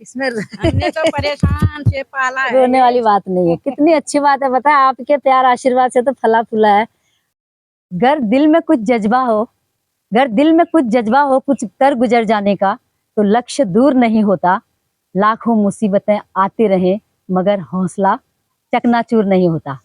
इसमें हमने तो परेशान से पाला है। रोने वाली बात नहीं है। कितनी अच्छी बात है, बताए आपके प्यार आशीर्वाद से तो फला फूला है। अगर दिल में कुछ जज्बा हो, अगर दिल में कुछ जज्बा हो कुछ कर गुजर जाने का, तो लक्ष्य दूर नहीं होता। लाखों मुसीबतें आती रहें मगर हौसला चकनाचूर नहीं होता।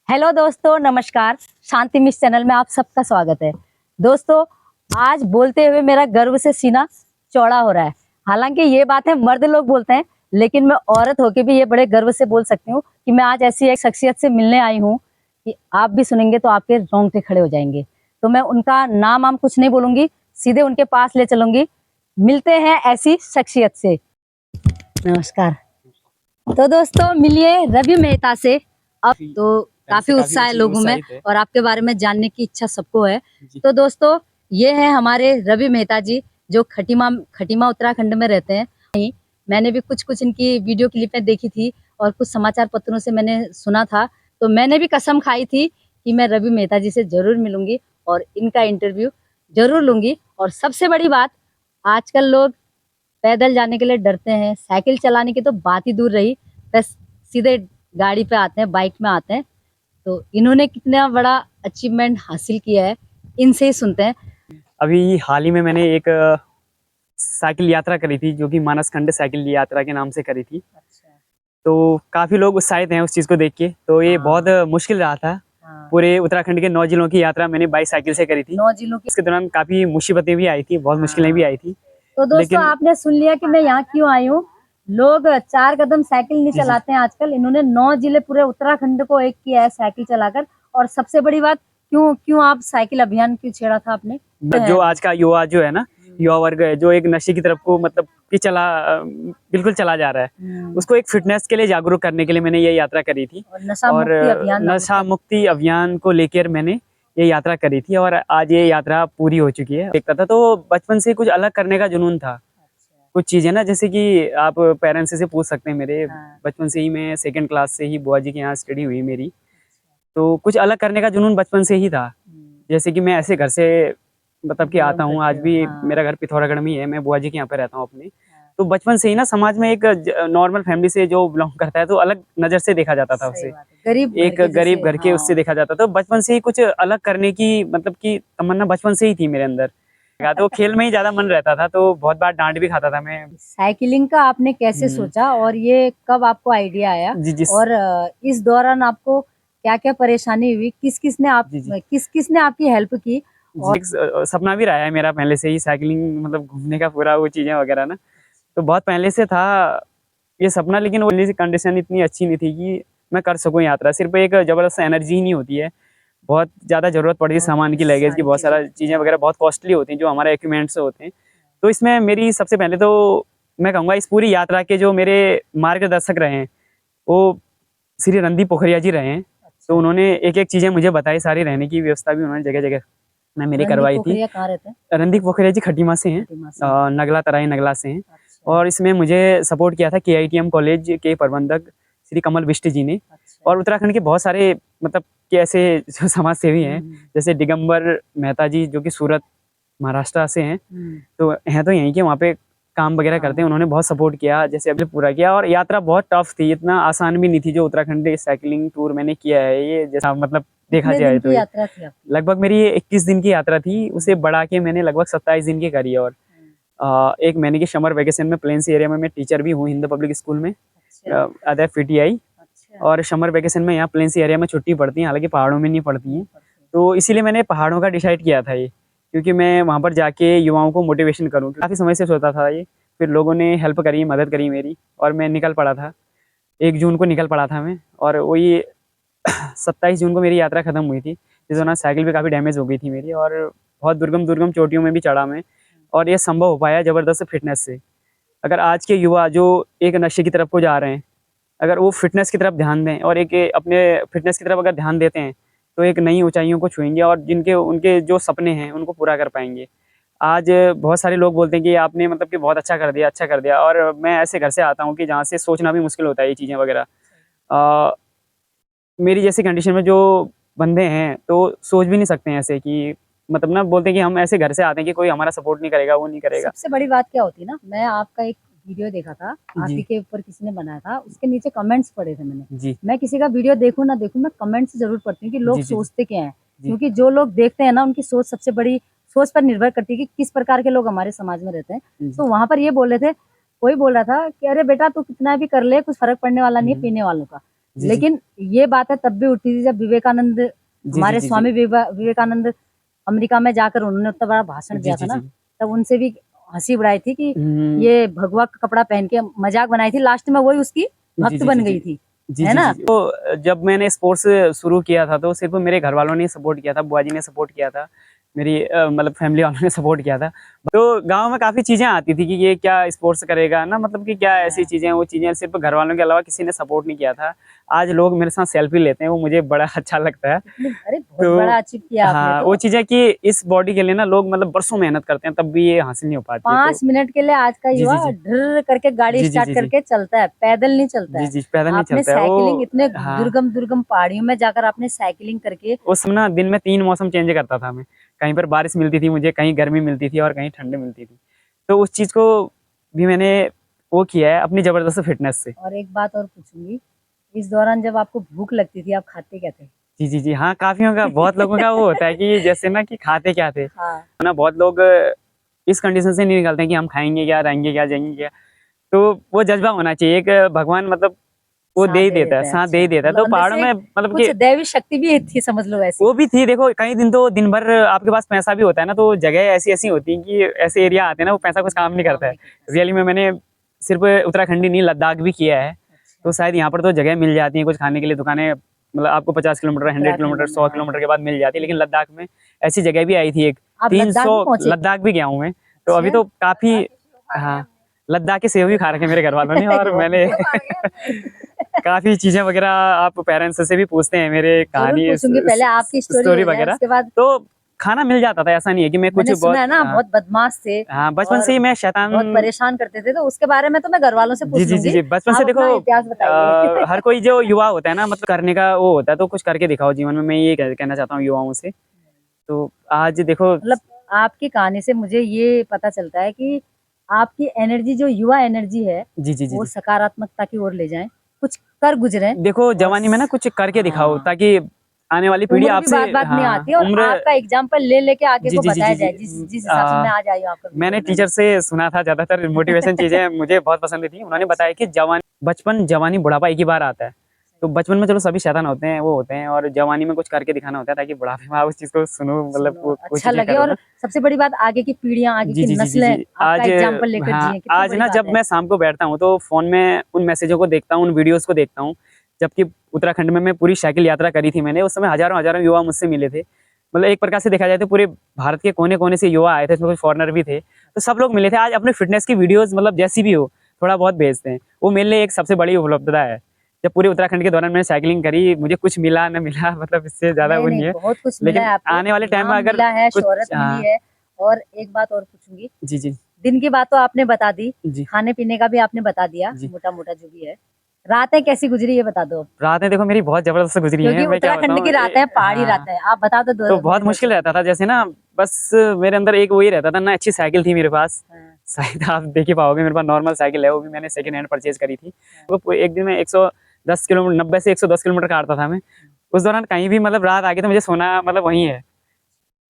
हेलो दोस्तों, नमस्कार। शांति मिस चैनल में आप सबका स्वागत है। दोस्तों, आज बोलते हुए मेरा गर्व से सीना चौड़ा हो रहा है। हालांकि ये बात है मर्द लोग बोलते हैं, लेकिन मैं औरत होके भी ये बड़े गर्व से बोल सकती हूँ कि मैं आज ऐसी एक शख्सियत से मिलने आई हूँ कि आप भी सुनेंगे तो आपके रोंगटे खड़े हो जाएंगे। तो मैं उनका नाम कुछ नहीं बोलूंगी, सीधे उनके पास ले चलूंगी। मिलते हैं ऐसी शख्सियत से। नमस्कार। तो दोस्तों, मिलिए रवि मेहता से। अब तो काफी उत्साह है लोगों में और आपके बारे में जानने की इच्छा सबको है। तो दोस्तों, ये है हमारे रवि मेहता जी, जो खटीमा उत्तराखंड में रहते हैं। मैंने भी कुछ इनकी वीडियो क्लिपें देखी थी और कुछ समाचार पत्रों से मैंने सुना था। तो मैंने भी कसम खाई थी कि मैं रवि मेहता जी से जरूर मिलूंगी और इनका इंटरव्यू जरूर लूंगी। और सबसे बड़ी बात, आजकल लोग पैदल जाने के लिए डरते हैं, साइकिल चलाने की तो बात ही दूर रही, बस सीधे गाड़ी पे आते हैं, बाइक में आते हैं। तो इन्होंने कितना बड़ा अचीवमेंट हासिल किया है, इनसे ही सुनते हैं। अभी हाल ही में मैंने एक साइकिल यात्रा करी थी, जो कि मानसखंड साइकिल यात्रा के नाम से करी थी। अच्छा। तो काफ़ी लोग उत्साहित हैं उस चीज़ को देख के। तो ये बहुत मुश्किल रहा था। पूरे उत्तराखंड के 9 जिलों की यात्रा मैंने बाईसाइकिल से करी थी। 9 जिलों की। इसके दौरान काफ़ी मुसीबतें भी आई थी, बहुत मुश्किलें भी आई थी। तो दोस्तों, लेकिन आपने सुन लिया कि मैं यहाँ क्यों आई हूँ। लोग 4 कदम साइकिल नहीं चलाते हैं आजकल। इन्होंने 9 जिले पूरे उत्तराखंड को एक किया है साइकिल चलाकर। और सबसे बड़ी बात, क्यों आप साइकिल अभियान क्यों छेड़ा था आपने? जो आज का युवा जो है ना, युवा वर्ग है, जो एक नशे की तरफ को मतलब कि बिल्कुल चला जा रहा है, उसको एक फिटनेस के लिए जागरूक करने के लिए मैंने ये यात्रा करी थी। और नशा मुक्ति अभियान को लेकर मैंने ये यात्रा करी थी और आज ये यात्रा पूरी हो चुकी है। देखता था तो बचपन से कुछ अलग करने का जुनून था। कुछ चीज़ें ना, जैसे कि आप पेरेंट्स से पूछ सकते हैं, मेरे बचपन से ही मैं 2nd क्लास से ही बुआ जी के यहाँ स्टडी हुई मेरी। तो कुछ अलग करने का जुनून बचपन से ही था। जैसे कि मैं ऐसे घर से मतलब कि आता हूँ, आज भी मेरा घर पिथौरागढ़ में ही है, मैं बुआ जी के यहाँ पे रहता हूँ अपने। तो बचपन से ही ना समाज में एक नॉर्मल फैमिली से जो बिलोंग करता है तो अलग नज़र से देखा जाता था उसे, एक गरीब घर के उससे देखा जाता था। बचपन से ही कुछ अलग करने की मतलब कि तमन्ना बचपन से ही थी मेरे अंदर। तो खेल में ही ज्यादा मन रहता था, तो बहुत बार डांट भी खाता था मैं। साइकिलिंग का आपने कैसे सोचा और ये कब आपको आइडिया आया? और इस दौरान आपको क्या क्या परेशानी हुई, किस किसने आपकी हेल्प की? और एक सपना भी रहा है मेरा पहले से ही, साइकिलिंग मतलब घूमने का पूरा वो चीजें वगैरह ना, तो बहुत पहले से था ये सपना। लेकिन वो कंडीशन इतनी अच्छी नहीं थी कि मैं कर सकूं यात्रा। सिर्फ एक जबरदस्त एनर्जी ही नहीं होती है, बहुत ज़्यादा ज़रूरत पड़ती है सामान की, लगेज की, बहुत सारा चीज़ें वगैरह बहुत कॉस्टली होती हैं जो हमारे इक्विपमेंट्स होते हैं। तो इसमें मेरी सबसे पहले तो मैं कहूँगा इस पूरी यात्रा के जो मेरे मार्गदर्शक रहे हैं वो श्री रणदीप पोखरिया जी रहे हैं। तो उन्होंने एक एक चीज़ें मुझे बताई, सारी रहने की व्यवस्था भी उन्होंने जगह जगह मैं मेरी करवाई थी। रणदीप पोखरिया जी खटीमा से हैं, नगला तराई नगला से हैं। और इसमें मुझे सपोर्ट किया था KITM कॉलेज के प्रबंधक श्री कमल बिष्ट जी ने। और उत्तराखंड के बहुत सारे मतलब कि ऐसे जो समाज सेवी हैं, जैसे दिगंबर मेहता जी जो कि सूरत महाराष्ट्र से हैं, तो हैं तो यहीं के, वहाँ पे काम वगैरह करते हैं। उन्होंने बहुत सपोर्ट किया, जैसे अभी पूरा किया। और यात्रा बहुत टफ थी, इतना आसान भी नहीं थी जो उत्तराखंड साइकिलिंग टूर मैंने किया है। ये जैसा मतलब देखा जाए तो लगभग मेरी 21 दिन की यात्रा थी, उसे बढ़ा के मैंने लगभग 27 दिन की करी। और एक महीने की समर वेकेशन में प्लेन्स एरिया में मैं टीचर भी हूँ हिंद पब्लिक स्कूल में, अदय PTI। और समर वेकेशन में यहाँ प्लेन्स एरिया में छुट्टी पड़ती है, हालांकि पहाड़ों में नहीं पड़ती हैं। तो इसीलिए मैंने पहाड़ों का डिसाइड किया था ये, क्योंकि मैं वहाँ पर जाके युवाओं को मोटिवेशन करूँ। काफ़ी समय से सोचा था ये, फिर लोगों ने हेल्प करी, मदद करी मेरी, और मैं निकल पड़ा था। 1 जून को निकल पड़ा था मैं, और वही 27 जून को मेरी यात्रा खत्म हुई थी। जिस दौरान साइकिल भी काफ़ी डैमेज हो गई थी मेरी, और बहुत दुर्गम चोटियों में भी चढ़ा मैं। और ये संभव हो पाया ज़बरदस्त फिटनेस से। अगर आज के युवा जो एक नशे की तरफ को जा रहे हैं, अगर वो फिटनेस की तरफ ध्यान दें और एक अपने फिटनेस की तरफ अगर ध्यान देते हैं, तो एक नई ऊंचाइयों को छुएंगे और उनके जो सपने हैं उनको पूरा कर पाएंगे। आज बहुत सारे लोग बोलते हैं कि आपने मतलब कि बहुत अच्छा कर दिया। और मैं ऐसे घर से आता हूँ कि जहाँ से सोचना भी मुश्किल होता है ये चीज़ें वगैरह। मेरी जैसी कंडीशन में जो बंदे हैं तो सोच भी नहीं सकते हैं ऐसे, कि मतलब ना बोलते हैं कि हम ऐसे घर से आते हैं कि कोई हमारा सपोर्ट नहीं करेगा, वो नहीं करेगा। सबसे बड़ी बात क्या होती है ना, मैं आपका एक वीडियो देखा था, जी। आप ही के ऊपर किसी ने बनाया था, उसके नीचे कमेंट्स पढ़े थे मैंने। जी मैं किसी का वीडियो देखूं ना देखूं, मैं कमेंट्स जरूर पढ़ती हूँ कि लोग जी जी सोचते क्या हैं, जी क्योंकि जो लोग देखते हैं ना उनकी सोच सबसे बड़ी सोच पर निर्भर करती है कि किस प्रकार के लोग हमारे समाज में रहते हैं। जी तो वहां पर ये बोल रहे थे, कोई बोल रहा था कि अरे बेटा तू कितना भी कर ले, कुछ फर्क पड़ने वाला नहीं है पीने वालों का। जी जी लेकिन ये बातें तब भी उठती थी जब विवेकानंद, जी जी हमारे जी स्वामी विवेकानंद अमेरिका में जाकर उन्होंने उतना बड़ा भाषण जी दिया जी था ना, जी तब उनसे भी हंसी उड़ाई थी कि हम्म, ये भगवा का कपड़ा पहन के मजाक बनाई थी, लास्ट में वही उसकी जी भक्त जी जी बन जी गई थी, जी है जी ना। जी तो जब मैंने स्पोर्ट्स शुरू किया था तो सिर्फ मेरे घर वालों ने सपोर्ट किया था, बुआ जी ने सपोर्ट किया था, मेरी मतलब फैमिली वालों ने सपोर्ट किया था। तो गांव में काफ़ी चीज़ें आती थी कि ये क्या स्पोर्ट्स करेगा ना, मतलब कि क्या ऐसी चीज़ें, वो चीज़ें सिर्फ घर वालों के अलावा किसी ने सपोर्ट नहीं किया था। आज लोग मेरे साथ सेल्फी लेते हैं, वो मुझे बड़ा अच्छा लगता है। अरे बहुत तो बड़ा अचीव किया आपने हाँ, तो। वो चीज़ है कि इस बॉडी के लिए ना लोग मतलब बरसों मेहनत करते हैं तब भी ये हासिल नहीं हो पाती है। तो 5 मिनट के लिए आज का जी युवा जी जी ढर करके गाड़ी जी जी स्टार्ट जी जी करके चलता है, पैदल नहीं चलता जी है। जी पैदल नहीं आपने चलता है वो। साइकिलिंग इतने हाँ, दुर्गम दुर्गम पहाड़ियों में जाकर आपने साइकिलिंग करके, उस समय ना दिन में 3 मौसम चेंज करता था मैं। कहीं पर बारिश मिलती थी मुझे, कहीं गर्मी मिलती थी और कहीं ठंड मिलती थी। तो उस चीज़ को भी मैंने वो किया है अपनी ज़बरदस्त फ़िटनेस से। और एक बात और पूछूंगी, इस दौरान जब आपको भूख लगती थी आप खाते क्या थे? जी, जी, जी। हाँ, काफ़ियों का, बहुत लोगों का वो होता है कि जैसे ना कि खाते क्या थे? हाँ, ना बहुत लोग इस कंडीशन से नहीं निकलते हैं कि हम खाएँगे क्या, रहेंगे क्या, जाएँगे क्या? तो वो जज़्बा होना चाहिए, एक भगवान मतलब वो दे साथ ही दे देता है, देते हैं। साथ दे ही अच्छा, देता है। मतलब तो अंदर पहाड़ों से में एक मतलब कुछ कि दैवी शक्ति भी थी, समझ लो वैसी। वो भी थी। देखो कई दिन तो दिन भर आपके पास पैसा भी होता है ना, तो जगह ऐसी-ऐसी होती हैं कि ऐसे एरिया आते हैं ना, वो पैसा कुछ काम नहीं काम करता है। नहीं करता, रियली में मैंने सिर्फ़ उत्तराखंड ही नहीं, लद्दाख भी किया है। अच्छा, तो शायद यहाँ पर तो जगह मिल जाती है कुछ खाने के लिए, दुकानें मतलब आपको 50 किलोमीटर, 100 उत्तराखंड किलोमीटर, में 100 हाँ। किलोमीटर के बाद मिल जाती है। लेकिन लद्दाख में ऐसी जगह भी आई थी एक, आप लद्दाख 300, भी पहुंचे? लद्दाख भी गया हूँ मैं। तो अभी अच्छा। तो काफ़ी, हाँ, लद्दाख के सेब भी खा रखे हैं मेरे घर वालों ने, और बहुत मैंने बढ़िया। काफ़ी चीज़ें वग़ैरह आप पेरेंट्स से भी पूछते हैं मेरे जरूर कहानी पूछूंगी, पहले आपकी स्टोरी स्टोरी हो जाए वग़ैरह, उसके बाद। तो खाना मिल जाता था, ऐसा नहीं है कि मैं कुछ मैंने सुना बहुत, है ना आप बहुत बदमाश थे हाँ, बचपन और से ही मैं शैतान। बहुत परेशान करते थे, तो उसके बारे में तो मैं घर वालों से जी, पूछ जी, जी, लूंगी। जी, बचपन से आप देखो अपना इतिहास बताइए। हर कोई जो युवा होता है ना, मतलब करने का वो होता है, तो कुछ करके दिखाओ जीवन में, मैं ये कहना चाहता हूँ युवाओं से। तो आज देखो, मतलब आपकी कहानी से मुझे ये पता चलता है कि आपकी एनर्जी, जो युवा एनर्जी है, जी, जी, जी, वो जी। सकारात्मकता की ओर ले जाए, कुछ कर गुजरे। देखो और जवानी में ना कुछ करके दिखाओ, हाँ, ताकि आने वाली पीढ़ी उम्र भी आपसे, बात बात नहीं हाँ, आती और उम्र। आपका एग्जाम्पल ले लेके आगे जी, को जी, जी, बताया जी, जी। जाए, जिस जिस हिसाब से मैं आज आई हूँ आपका वीडियो मैंने बनाने। टीचर से सुना था, ज़्यादातर मोटिवेशन चीज़ें मुझे बहुत पसंद थी। उन्होंने बताया कि बचपन, जवानी, बुढ़ापा एक ही बार आता है। तो बचपन में चलो सभी शैतान होते हैं, वो होते हैं, और जवानी में कुछ करके दिखाना होता है ताकि बुढ़ापे में आप उस चीज़ को सुनो, मतलब सुनो, वो अच्छा चीज़ें लगे, करो और ना। सबसे बड़ी बात आगे की पीढ़ियां, आगे जी, की जी, जी, जी, नस्लें जी। आपका आज, एग्जाम्पल लेकर हाँ, जिए, कितनी आज बड़ी ना बात जब है। मैं शाम को बैठता हूँ तो फ़ोन में उन मैसेजों को देखता हूँ, उन वीडियोज़ को देखता हूँ। जबकि उत्तराखंड में मैं पूरी साइकिल यात्रा करी थी मैंने, उस समय हज़ारों-हज़ारों युवा मुझसे मिले थे। मतलब एक प्रकार से देखा जाए तो पूरे भारत के कोने-कोने से युवा आए थे, इसमें कुछ फ़ॉरेनर भी थे। तो सब लोग मिले थे। आज अपने फ़िटनेस की वीडियोज़ मतलब जैसी भी हो, थोड़ा बहुत भेजते हैं। वो मेरे लिए एक सबसे बड़ी उपलब्धता है। जब पूरे उत्तराखंड के दौरान मैंने साइकिलिंग करी, मुझे कुछ मिला ना मिला, मतलब इससे ज़्यादा नहीं वो नहीं, नहीं है। बहुत कुछ मिला लेकिन है आपको, आने वाले टाइम में नाम अगर मिला है, कुछ, शोहरत मिली हाँ, है। और एक बात और पूछूंगी, जी, जी, दिन की बात तो आपने बता दी, जी, खाने पीने का भी आपने बता दिया, जी। मोटा मोटा जो भी है। रातें कैसी गुजरी ये बता दो, रातें देखो मेरी बहुत ज़बरदस्त गुज़री हैं, क्योंकि मैं क्या उत्तराखंड बताऊँ, की रातें हैं, पहाड़ी हाँ। रातें हैं, आप बता दो, तो मेरे बहुत मुश्किल दर्शकों रहता को। था, जैसे ना बस मेरे अंदर एक वही रहता था ना, अच्छी साइकिल थी मेरे पास। हाँ, शायद आप देख ही पाओगे, मेरे पास नॉर्मल साइकिल है, वो भी मैंने सेकंड हैंड परचेज़ करी थी। वो एक दिन में 110 किलोमीटर, 90 से 110 किलोमीटर काटता था मैं। उस दौरान कहीं भी मतलब रात आ गई तो मुझे सोना मतलब वहीं है।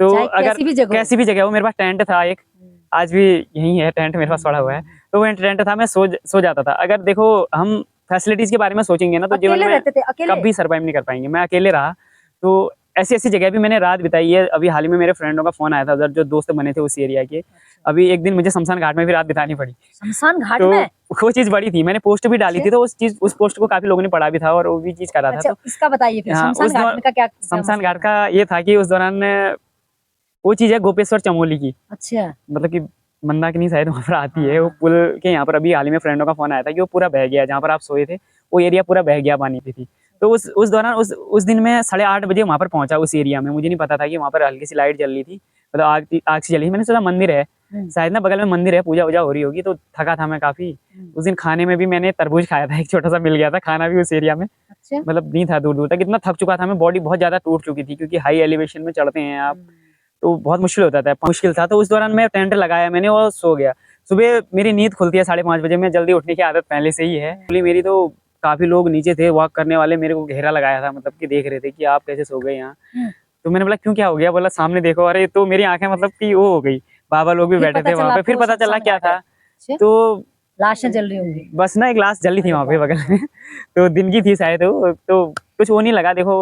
तो चाहे अगर कैसी भी जगह हो। कैसी भी जगह हो, मेरे पास टेंट था एक, हम्म, आज भी यहीं है टेंट मेरे पास पड़ा हुआ है। तो वो टेंट था, मैं सो जाता था। अगर देखो हम फैसिलिटीज़ के बारे में सोचेंगे ना तो जीवन अकेले में रहते थे, अकेले? कभी सर्वाइव नहीं कर पाएँगे। मैं अकेले रहा, तो ऐसी-ऐसी जगह भी मैंने रात बिताई है। अभी हाल ही में मेरे फ्रेंडों का फ़ोन आया था उधर, जो दोस्त बने थे उस एरिया के। अच्छा, अभी एक दिन मुझे शमशान घाट में भी रात बितानी पड़ी। शमशान घाट तो में? वो चीज़ बड़ी थी, मैंने पोस्ट भी डाली अच्छा, थी, तो उस पोस्ट को काफ़ी लोगों ने पढ़ा भी था और वो भी चीज़ करा था। अच्छा, तो इसका बताइए फिर, हाँ, शमशान घाट में का क्या क्या शमशान मसला घाट था? का ये था कि उस दौरान वो चीज़ है गोपेश्वर चमोली की, अच्छा, मतलब कि मंदाकिनी शायद वहाँ पर आती हाँ है। वो हाँ, पुल के यहाँ पर अभी हाल ही में फ्रेंडों का फ़ोन आया था कि वो पूरा बह गया है, जहाँ पर आप सोए थे, वो एरिया पूरा बह गया पानी पे थी। तो उस दौरान उस दिन मैं 8:30 बजे वहाँ पर पहुँचा उस एरिया में। मुझे नहीं पता था कि वहाँ पर हल्की-सी लाइट जल रही थी, मतलब आग सी जली थी। मैंने सोचा मंदिर है, हम्म, शायद ना बगल में मंदिर है, पूजा-वूजा हो रही होगी, तो थका था मैं काफ़ी। उस दिन खाने में भी मैंने तरबूज खाया था, एक छोटा-सा मिल गया था, खाना भी उस एरिया में, अच्छा, मतलब नहीं था दूर-दूर तक। इतना थक चुका था मैं, बॉडी बहुत ज़्यादा टूट चुकी थी, क्योंकि हाई एलिवेशन में चढ़ते हैं आप, हम्म, तो बहुत मुश्किल होता था, मुश्किल था। तो उस दौरान मैं टेंट लगाया मैंने और सो गया। सुबह मेरी नींद खुलती है 5:30 बजे, मैं जल्दी उठने की आदत पहले से ही है। एक्चुअली मेरी तो काफ़ी लोग नीचे थे वॉक करने वाले, मेरे को घेरा लगाया था, मतलब कि देख रहे थे कि आप कैसे सो गए यहाँ। तो मैंने बोला क्यों, क्या हो गया? बोला सामने देखो। अरे तो मेरी आंखें मतलब कि वो हो गई, बाबा लोग भी फिर बैठे पता थे वहाँ चला पे, फिर आपको पता सब चला समझ क्या आ गया। था। अच्छा, तो लाशें जल रही होंगी। बस ना एक लाश जली थी वहाँ पे बगल में। तो दिन की थी शायद वो, तो कुछ वो नहीं लगा देखो।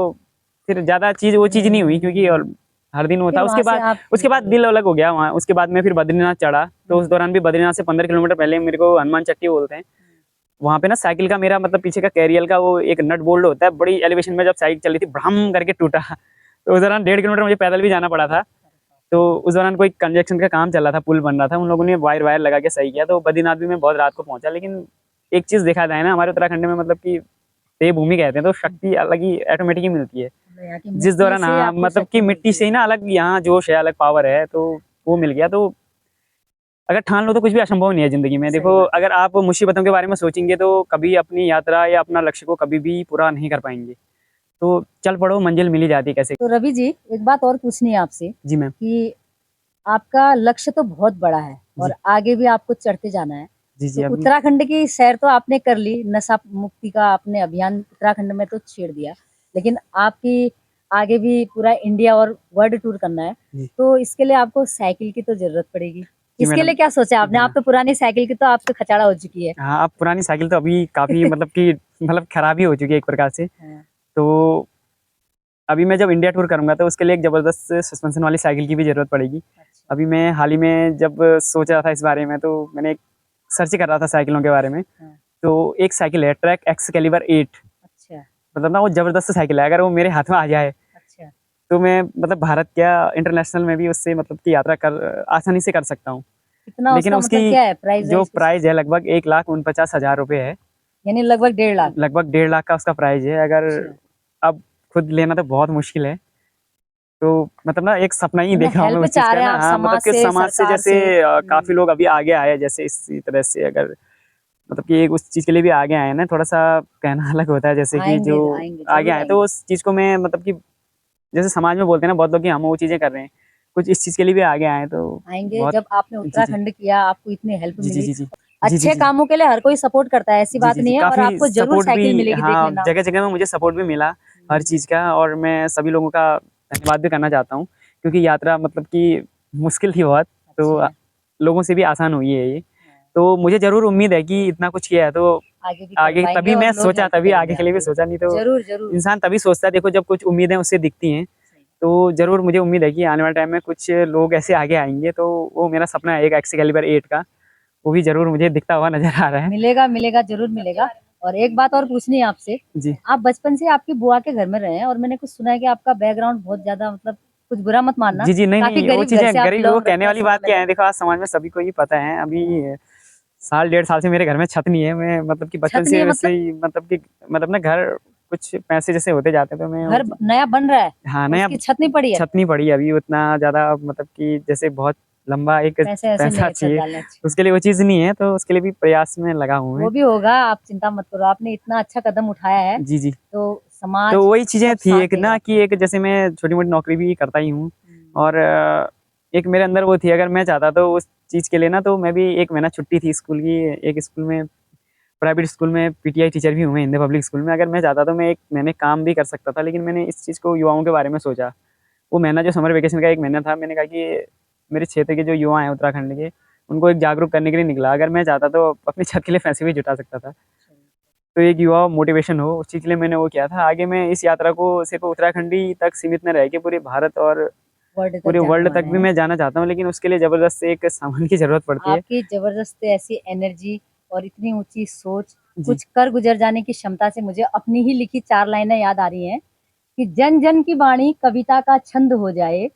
फिर ज़्यादा चीज़ वो चीज़ नहीं हुई, क्योंकि और हर दिन वो फिर था। वहाँ से आप उसके बाद दिल अलग हो गया वहाँ। उसके बाद मैं फिर बद्रीनाथ चढ़ा, तो उस दौरान भी बद्रीनाथ से 15 किलोमीटर पहले मेरे को हनुमान चट्टी बोलते हैं, वहाँ पे ना साइकिल का मेरा मतलब पीछे का कैरियल का वो एक नट बोल्ट होता है, बड़ी एलिवेशन में जब साइकिल चली थी भ्रम करके टूटा। तो उस दौरान 1.5 किलोमीटर मुझे पैदल भी जाना पड़ा था। तो उस दौरान कोई कंस्ट्रक्शन का काम चल रहा था, पुल बन रहा था, उन लोगों ने वायर वायर लगा के सही किया। तो बद्रीनाथ भी मैं बहुत रात को पहुंचा। लेकिन एक चीज़ देखा जाए ना, हमारे उत्तराखंड में मतलब कि देवभूमि कहते हैं, तो शक्ति अलग ही ऑटोमेटिक ही मिलती है। यहाँ की जिस मिट्टी दौरान से हाँ आपको मतलब शक्ति कि मिट्टी मिलती से है। ही ना अलग यहाँ जोश है, अलग पावर है, तो वो मिल गया। तो अगर ठान लो तो कुछ भी असंभव नहीं है ज़िंदगी में। सही देखो बात है। अगर आप मुसीबतों के बारे में सोचेंगे तो कभी अपनी यात्रा या अपना लक्ष्य को कभी भी पूरा नहीं कर पाएँगे। तो चल पड़ो, मंजिल मिल ही जाती है कैसे। तो रवि जी, एक बात और पूछनी है आपसे जी मैम। कि आपका लक्ष्य तो बहुत बड़ा है जी। और आगे भी आपको चढ़ते जाना है। जी, जी, तो अभी उत्तराखंड की सैर तो आपने कर ली, नशा मुक्ति का आपने अभियान उत्तराखंड में तो छेड़ दिया, लेकिन आपकी आगे भी पूरा इंडिया और वर्ल्ड टूर करना है, जी। तो इसके लिए आपको साइकिल की तो ज़रूरत पड़ेगी। जी इसके मैडम। लिए क्या सोचा आपने? हाँ। आप तो पुरानी साइकिल की तो आपको खचाड़ा हो चुकी है। हाँ, अब पुरानी साइकिल तो अभी काफ़ी मतलब कि मतलब खराब ही हो चुकी है एक प्रकार से। हाँ, तो अभी मैं जब इंडिया टूर करूँगा तो उसके लिए एक ज़बरदस्त सस्पेंशन वाली साइकिल की भी ज़रूरत पड़ेगी। अच्छा, अभी मैं हाल ही में जब सोच रहा था इस बारे में, तो मैंने एक सर्च कर रहा था साइकिलों के बारे में। हाँ, तो एक साइकिल है ट्रैक एक्सकैलिबर 8, अच्छा, मतलब ना वो ज़बरदस्त साइकिल है। अगर वो मेरे हाथ में आ जाए अच्छा। तो मैं मतलब भारत क्या इंटरनेशनल में भी उससे मतलब कि यात्रा कर आसानी से कर सकता हूँ। कितना लेकिन उसका उसकी मतलब क्या है प्राइस जो रेंज कुछ? प्राइस है लगभग 1,49,000 रुपये है। यानी लगभग 1.5 लाख। लगभग 1.5 लाख का उसका प्राइस है। अगर अच्छा, अब खुद लेना तो बहुत मुश्किल है। तो मतलब ना एक सपना ही यानी देख रहा हूँ मैं हेल्प उस चीज़ चाह का रहे हैं ना। आप हाँ, मतलब समाज कि से, समाज से सरकार जैसे से। काफ़ी लोग अभी आगे आए हैं, जैसे इसी तरह से अगर मतलब कि एक उस चीज़ के लिए भी आगे आए हैं ना, थोड़ा-सा कहना अलग होता है, जैसे कि जो आएँगे, आएँगे, आगे ज़रूर आए हैं, तो आएँगे। उस चीज़ को मैं मतलब कि जैसे समाज में बोलते हैं ना बहुत लोग कि हम वो चीज़ें कर रहे हैं, कुछ इस चीज़ के लिए भी आगे आए हैं, तो आएँगे, बहुत। जब आपने जी, जी। उत्तराखंड किया, आपको इतनी हेल्प जी, जी, मिली। जी, जी। जी, जी, अच्छे जी, जी। कामों के लिए हर कोई सपोर्ट करता है, ऐसी जी, बात जी, जी। नहीं है और काफ़ी आपको ज़रूर सपोर्ट भी, साइकिल मिलेगी, देख हाँ, लेना आप। जगह-जगह में मुझे सपोर्ट भी मिला हर चीज़ का, और मैं सभी लोगों का धन्यवाद भी करना चाहता हूँ, क्योंकि यात्रा मतलब कि मुश्किल थी बहुत, तो अच्छा, लोगों से भी आसान हुई है ये। हाँ, तो मुझे ज़रूर उम्मीद है कि इतना कुछ किया है तो आगे भी कर आगे पाएँगे तभी और मैं लोग सोचा, हेल्प तभी करेंगे आगे के लिए भी आपकी। सोचा, नहीं तो ज़रूर, ज़रूर। इंसान तभी सोचता है देखो जब कुछ उम्मीदें उससे दिखती हैं। सही। तो ज़रूर मुझे उम्मीद है कि आने वाले टाइम में कुछ लोग ऐसे आगे आएँगे, तो वो मेरा सपना है एक एक्सकैलिबर 8 का, वो भी ज़रूर मुझे दिखता हुआ नज़र आ रहा है। मिलेगा, मिलेगा, ज़रूर मिलेगा। और एक बात और पूछनी है आपसे, जी। आप बचपन से आपकी बुआ के घर में रहे हैं और मैंने कुछ सुना है कि आपका बैकग्राउंड बहुत ज़्यादा मतलब कुछ बुरा मत मानना, जी, जी। नहीं, काफ़ी नहीं, वो गरीब घर से चीज़ें आप गरीब वो बिलॉन्ग कहने रखते हैं, वाली बात समझ क्या लगा। है, देखो आज समाज में सभी को ही पता है। अभी साल डेढ़ साल से मेरे घर में छत नहीं है। मैं मतलब कि बचपन छत नहीं से है वैसे मतलब? ही मतलब कि मतलब ना घर कुछ पैसे जैसे होते जाते हैं, तो मैं वो घर नया बन रहा है हाँ, और नया उसकी छत नहीं पड़ी है? छत नहीं पड़ी अभी उतना ज़्यादा, मतलब कि जैसे बहुत लंबा एक पैसे-वैसे नहीं पैसा है छत चाहिए, डालने, अच्छा। उसके लिए वो चीज़ नहीं है, तो उसके लिए भी प्रयास में लगा हूँ मैं। वो भी होगा, आप चिंता मत करो, आपने इतना अच्छा कदम उठाया है, जी, जी। तो तो समाज वही चीज़ें सब थी साथ एक देगा ना कि आपका। एक जैसे मैं छोटी-मोटी नौकरी भी करता ही हूँ, हुँ, और एक मेरे अंदर वो थी, अगर मैं चाहता तो उस चीज़ के लिए ना, तो मैं भी 1 महीना छुट्टी थी स्कूल की, एक स्कूल में प्राइवेट स्कूल में पीटीआई टीचर भी हूँ मैं, हिंदी पब्लिक स्कूल में। अगर मैं चाहता तो मैं 1 महीने काम भी कर सकता था, लेकिन मैंने इस चीज़ को युवाओं के बारे में सोचा। वो महीना जो समर वेकेशन का 1 महीना था, मैंने कहा कि मेरे क्षेत्र के जो युवा हैं उत्तराखंड के, उनको एक जागरूक करने के लिए निकला। अगर मैं चाहता तो अपनी छत के लिए पैसे भी जुटा सकता था। तो एक युवा मोटिवेशन हो, उस चीज़ के लिए मैंने वो किया था। आगे मैं इस यात्रा को सिर्फ़ उत्तराखंड ही तक सीमित न रह के पूरे भारत और वर्ल्ड तक पूरे जाने वर्ल्ड तक वाले भी हैं। मैं जाना चाहता हूँ, लेकिन उसके लिए ज़बरदस्त एक सामान की ज़रूरत पड़ती है। आपकी ज़बरदस्त ऐसी एनर्जी और इतनी ऊँची सोच, जी। कुछ कर गुज़र जाने की क्षमता से मुझे अपनी ही लिखी 4 लाइनें याद आ रही हैं कि जन जन की वाणी कविता का छंद हो जाए,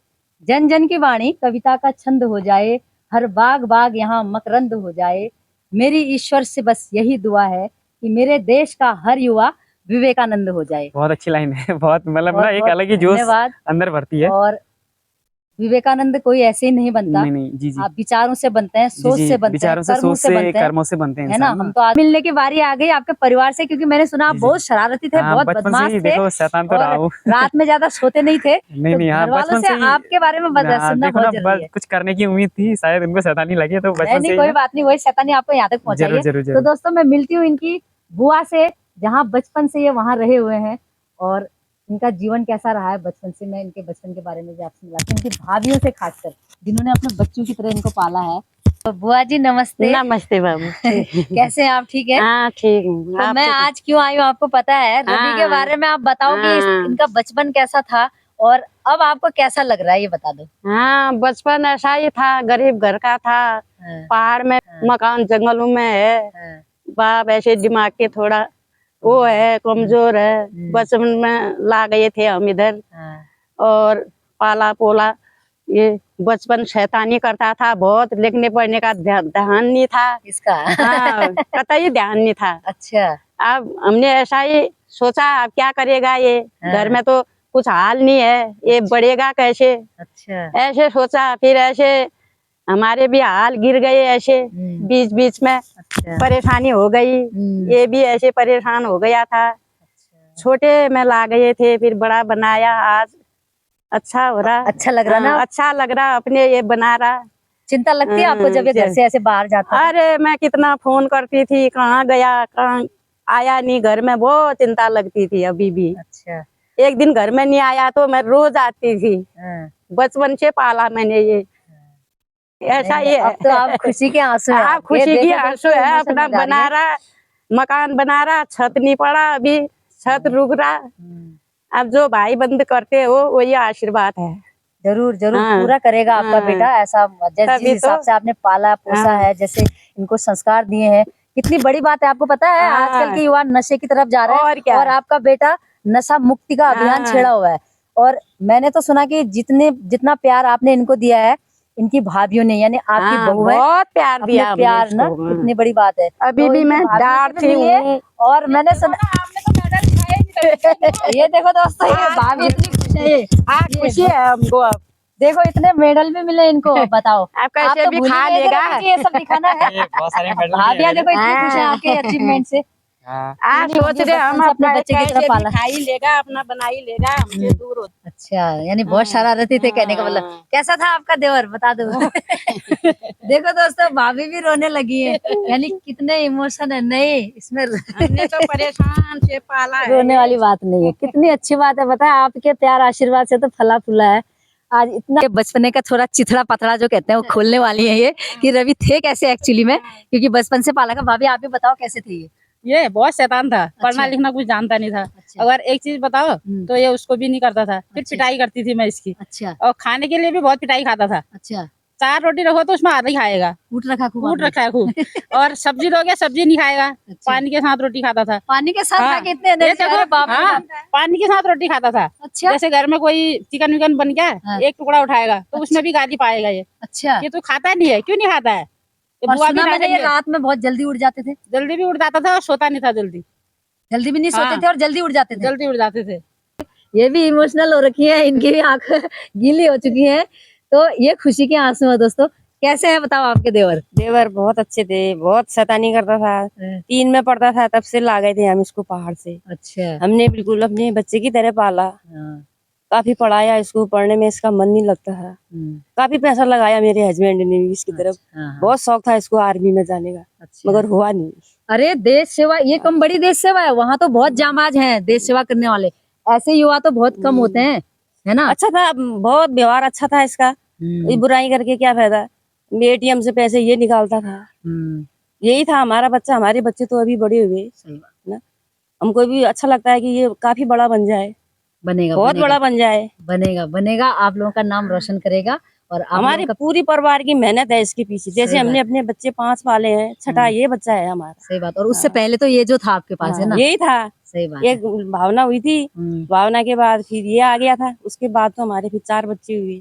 जन जन की वाणी कविता का छंद हो जाए, हर बाग बाग यहाँ मकरंद हो जाए। मेरी ईश्वर से बस यही दुआ है कि मेरे देश का हर युवा विवेकानंद हो जाए। बहुत अच्छी लाइन है। बहुत मतलब ना बहुत एक बहुत अलग ही जोश धन्यवाद। अंदर भरती है। और विवेकानंद कोई ऐसे ही नहीं बनता। नहीं नहीं जी जी आप विचारों से बनते हैं, जी सोच जी से बनते हैं, विचारों से कर्मों सोच से से बनते हैं, कर्मों से बनते हैं है ना। इंसान हम तो आज मिलने की बारी आ गई आपके परिवार से, क्योंकि मैंने सुना आप जी, जी। बहुत शरारती थे, हाँ बहुत बचपन से बदमाश ही थे देखो शैतान तो रहा और हूँ रात में ज्यादा सोते नहीं थे। नहीं तो नहीं हाँ घर वालों बचपन से से ही आपके बारे में सुनना देखो ना बहुत जरूरी है। कुछ करने की उम्मीद थी, शायद उनको शैतानी लगे तो नहीं बचपन नहीं से ही कोई ना। बात नहीं, वही शैतानी आपको यहाँ तक पहुंचाई जरूर है। जरूर तो जरूर दोस्तों मैं मिलती हूँ इनकी बुआ से, जहाँ बचपन से ये वहाँ रहे हुए हैं, और इनका जीवन कैसा रहा है बचपन से, मैं इनके बचपन के बारे में भी आपसे मिलाती हूँ, इनकी भाभियों से खासकर, जिन्होंने अपने बच्चों की तरह इनको पाला है। तो बुआ जी नमस्ते। नमस्ते बाबू। कैसे हैं आप, ठीक है? हाँ ठीक हूँ। तो आप मैं आज क्यों आई हूँ आपको पता है? रवि के हाँ। बारे में आप बताओ कि हाँ। इनका बचपन कैसा था और अब आपको कैसा लग रहा है, ये बता दो। हाँ बचपन ऐसा ही था, गरीब घर का था, हाँ, पहाड़ में मकान जंगलों में है। हाँ, बाप ऐसे दिमाग के थोड़ा वो है, कमजोर है। बचपन में ला गए थे हम इधर हाँ, और पाला पोला। ये बचपन शैतानी करता था बहुत, लिखने पढ़ने का ध्यान नहीं था। किसका? हाँ कतई ध्यान नहीं था। अच्छा। अब हमने ऐसा ही सोचा, अब क्या करेगा ये, हाँ। घर में तो कुछ हाल नहीं है, ये बढ़ेगा कैसे, अच्छा। ऐसे सोचा। फिर ऐसे हमारे भी हाल गिर गए ऐसे बीच बीच में, अच्छा। परेशानी हो गई। ये भी ऐसे परेशान हो गया था। छोटे में ला गए थे, फिर बड़ा बनाया, आज अच्छा हो रहा। अच्छा लग रहा ना? हाँ, अच्छा लग रहा, अपने ये बना रहा। चिंता लगती है आपको जब ये घर से ऐसे बाहर जाता है? अरे मैं कितना फोन करती थी, कहाँ गया, कहाँ आया नहीं, घर में बहुत चिंता लगती थी अभी भी। अच्छा। एक दिन घर में नहीं आया तो मैं रोज आती थी। हाँ। बचपन से पाला मैंने ये, ऐसा ही है। अब तो आप खुशी के आंसू हैं आप आपके, खुशी की देखो आंसू दोस्तों, है, इमोशन अपना हो जा रही बना है। रहा, मकान बना रहा, छत नहीं पड़ा अभी, छत रुक रहा। अब जो भाई बंद करते हो वो ये आशीर्वाद है। जरूर जरूर हाँ, पूरा करेगा आपका हाँ, बेटा, ऐसा जिस तभी हिसाब तो। से आपने पाला पोसा हाँ, है, जैसे इनको संस्कार दिए हैं, कितनी बड़ी बात है। आपको पता है हाँ, आजकल के युवा नशे की तरफ जा रहे हैं, और क्या। और आपका बेटा नशा मुक्ति का अभियान हाँ, छेड़ा हुआ है। और मैंने तो सुना कि जितना प्यार आपने इनको दिया है, इनकी भाभीियों ने, यानी आपकी हाँ, बहू है, बहुत प्यार अपने दिया हमने प्यार ना, इसको। कितनी बड़ी बात है। अभी तो भी इनकी मैं भाभीयों से भी डांटती मिलिए। हूँ। और मैंने सुना ये देखो दोस्तों, ये भाभी इतनी खुश है, ये खुशी है हमको। अब देखो इतने मेडल भी मिले इनको, बताओ। आप कैसे तो भी भूल ही खा गए थे लेगा। रवि जी, ये सब दिखाना है। ये बहुत सारे मेडल भी भाभियां हैं देखो इतनी खुश है हाँ। आपके अचीवमेंट से। हाँ आज नहीं, सोच ये रहे बचपन हम से अपने अपना बच्चे की तरफ कैसे भी पाला। खा ही लेगा, अपना बना ही लेगा, हमसे दूर हो। अच्छा, यानी बहुत शरारती थे, कहने का मतलब। हाँ। कैसा था आपका देवर, बता दो। देखो दोस्तों, भाभी भी रोने लगी है, यानी कितने इमोशन है। नहीं इसमें हमने तो परेशान से पाला है। रोने वाली बात नहीं है, कितनी अच्छी बात है। बताए आपके प्यार आशीर्वाद से तो फला फूला है आज इतना। बचपने का थोड़ा चिथड़ा पथड़ा जो कहते हैं वो खोलने वाली है ये, कि रवि थे कैसे एक्चुअली में, क्योंकि बचपन से पाला का। भाभी आप भी बताओ कैसे थे ये बहुत शैतान था, पढ़ना अच्छा। लिखना कुछ जानता नहीं था। अच्छा। अगर एक चीज बताओ तो ये उसको भी नहीं करता था, फिर अच्छा। पिटाई करती थी मैं इसकी। अच्छा। और खाने के लिए भी बहुत पिटाई खाता था। अच्छा। 4 रोटी रखो तो उसमें आधा ही खाएगा, कूट रखा खूब कूट आपने। रखा है खूब। और सब्जी दोगे सब्जी नहीं खाएगा, अच्छा। पानी के साथ रोटी खाता था। पानी के साथ हाँ, खा के इतने ये एनर्जी, देखो, अरे बाप रे हाँ, बाप। पानी के साथ रोटी खाता था। अच्छा। जैसे घर में कोई चिकन विकन बन गया, हाँ। एक टुकड़ा उठाएगा तो उसमें भी गाली पाएगा ये। अच्छा। ये तो खाता नहीं है, क्यों नहीं खाता है? ये और बुआ भी सुना मैंने ये डांटेंगे। रात में बहुत जल्दी उठ जाते थे। जल्दी भी उठ जाता था और सोता नहीं था जल्दी। जल्दी भी नहीं सोते हाँ। थे और जल्दी उठ जाते थे। जल्दी उठ जाते थे। ये भी इमोशनल हो रखी है, इनकी भी आंख गीली हो चुकी है। तो ये खुशी के आंसू है दोस्तों। कैसे है बताओ आपके देवर? देवर बहुत अच्छे थे, बहुत शैतानी करता था। 3 में पढ़ता था तब से ला गए थे हम इसको पहाड़ से। अच्छा। हमने बिल्कुल अपने बच्चे की तरह पाला, हाँ। काफी पढ़ाया इसको, पढ़ने में इसका मन नहीं लगता था। काफी पैसा लगाया मेरे हस्बैंड ने भी इसकी तरफ। हाँ। बहुत शौक था इसको आर्मी में जाने का, अच्छा। मगर हुआ नहीं। अरे देश सेवा, ये कम बड़ी देश सेवा है, वहाँ तो बहुत जांबाज हैं देश सेवा करने वाले। ऐसे युवा तो बहुत कम होते हैं, है ना। अच्छा था, बहुत व्यवहार अच्छा था इसका। ये बुराई करके क्या फायदा, ATM से पैसे ये निकालता था। यही था हमारा बच्चा। हमारे बच्चे तो अभी बड़े हुए, सही बात ना। हमको भी अच्छा लगता है कि ये काफी बड़ा बन जाए, बनेगा, बहुत बनेगा, बड़ा बन जाए। बनेगा बनेगा, आप लोगों का नाम रोशन करेगा। और आप हमारी लोगों का पूरी परिवार की मेहनत है इसके पीछे। जैसे सही हमने बात। अपने बच्चे 5 पाले हैं, छठा ये बच्चा है हमारा। सही बात। और उससे पहले तो ये जो था आपके पास, है ना। यही था। सही बात एक भावना हुई थी, भावना के बाद फिर ये आ गया था। उसके बाद तो हमारे फिर 4 बच्चे हुए।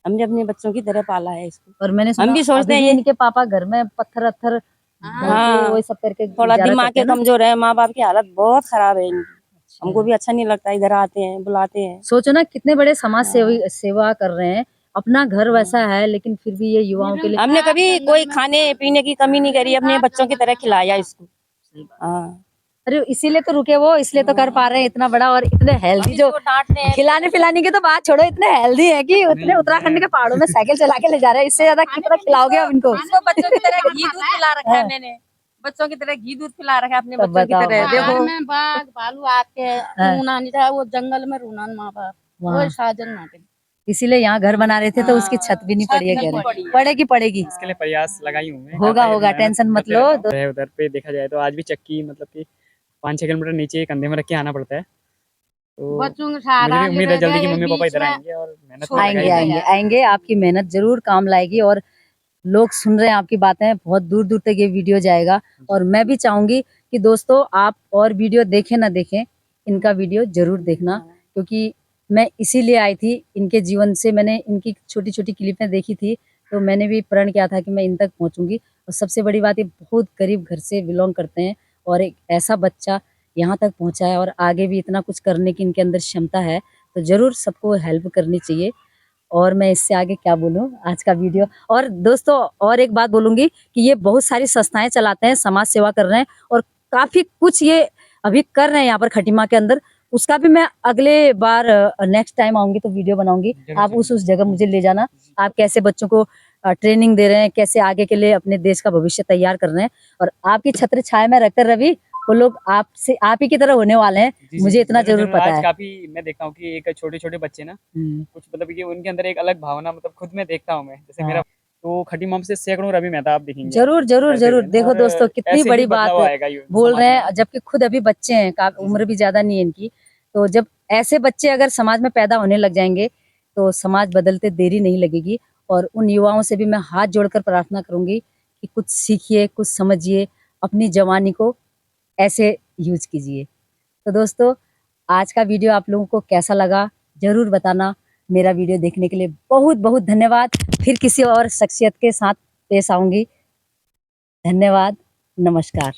हमने अपने बच्चों की तरह पाला है इसको। और मैंने सुना हम भी सोचते अभी हैं भी इनके पापा घर में पत्थर अत्थर वही सब करके थोड़ा गुजारा दिमाग करते के हैं ना। कमजोर है, माँ बाप की हालत बहुत खराब है इनकी। हमको भी अच्छा नहीं लगता, इधर आते हैं बुलाते हैं। सोचो ना कितने बड़े समाज सेवा कर रहे हैं, अपना घर वैसा है लेकिन फिर भी ये युवाओं के लिए हमने कभी कोई खाने पीने की कमी नहीं करी, अपने बच्चों की तरह खिलाया इसको। हाँ। अरे इसीलिए तो रुके वो, इसलिए तो कर पा रहे हैं इतना बड़ा और इतने हेल्दी। जो डांटते हैं खिलाने पिलाने की तो बात छोड़ो, इतने हेल्दी है कि उतने उत्तराखंड के पहाड़ों में साइकिल चला के ले जा रहे हैं। इससे ज्यादा कितना खिलाओगे अब इनको? इसको बच्चों की तरह घी दूध पिला रखा है मैंने, बच्चों की तरह घी दूध पिला रखा है अपने तब बच्चों की बताओ। तरह। बाहर देखो में बाघ भालू आके रूना नहीं था, वो जंगल में रूना माँ बाप वो वहाँ। साजन नाटे। इसीलिए यहाँ घर बना रहे थे तो उसकी छत भी नहीं पड़ी है, कह रहे पड़ेगी पड़ेगी। इसके लिए प्रयास लगाई हूँ मैं। होगा काफी होगा, मेहनत टेंशन मत करते लो। रहता हूँ। उधर पे देखा जाए तो आज भी चक्की मतलब कि 5-6 किलोमीटर नीचे कंधे में रख के आना पड़ता है। तो बच्चों के मुझे सहारा भी उम्मीद है जल्दी कि लेके मम्मी पापा बीच इधर में आएंगे और मेहनत छोड़ आएंगे लगाएंगे। आएंगे आएंगे, आपकी मेहनत जरूर काम लाएगी और लोग सुन रहे हैं आपकी बातें, बहुत दूर दूर तक ये वीडियो जाएगा। और मैं भी चाहूंगी कि दोस्तों आप और वीडियो देखें ना देखें, इनका वीडियो जरूर देखना, क्योंकि मैं इसीलिए आई थी। इनके जीवन से मैंने इनकी छोटी छोटी क्लिपें देखी थी, तो मैंने भी प्रण किया था कि मैं इन तक पहुंचूंगी। और सबसे बड़ी बात, ये बहुत गरीब घर से बिलोंग करते हैं और एक ऐसा बच्चा यहाँ तक पहुंचा है और आगे भी इतना कुछ करने की इनके अंदर क्षमता है। तो जरूर सबको हेल्प करनी चाहिए। और मैं इससे आगे क्या बोलूं, आज का वीडियो। और दोस्तों और एक बात बोलूंगी कि ये बहुत सारी संस्थाएं चलाते हैं, समाज सेवा कर रहे हैं और काफी कुछ ये अभी कर रहे हैं यहाँ पर खटीमा के अंदर। उसका भी मैं अगले बार नेक्स्ट टाइम आऊंगी तो वीडियो बनाऊंगी। आप उस जगह मुझे ले जाना, आप कैसे बच्चों को ट्रेनिंग दे रहे हैं, कैसे आगे के लिए अपने देश का भविष्य तैयार कर रहे हैं। और आपकी छत्र छाया में रहकर रवि, वो लोग आपसे आप ही की तरह होने वाले हैं, मुझे इतना जरूर पता आज है। काफी मैं देखता हूँ कि एक छोटे छोटे बच्चे ना कुछ मतलब कि उनके अंदर एक अलग भावना मतलब खुद में देखता हूँ मैं। जैसे मेरा तो खटीमा से सैकड़ों रवि मेहता आप दिखेंगे। जरूर जरूर ऐसे जरूर। में देखो और दोस्तों कितनी ऐसे ही बड़ी बात बदलाव आएगा ये बोल समाज रहे में। हैं, जबकि खुद अभी बच्चे हैं, उम्र भी ज्यादा नहीं है इनकी। तो जब ऐसे बच्चे अगर समाज में पैदा होने लग जाएंगे तो समाज बदलते देरी नहीं लगेगी। और उन युवाओं से भी मैं हाथ जोड़कर प्रार्थना करूंगी कि कुछ सीखिए, कुछ समझिए, अपनी जवानी को ऐसे यूज कीजिए। तो दोस्तों आज का वीडियो आप लोगों को कैसा लगा जरूर बताना। मेरा वीडियो देखने के लिए बहुत बहुत धन्यवाद। फिर किसी और शख्सियत के साथ पेश आऊंगी। धन्यवाद, नमस्कार।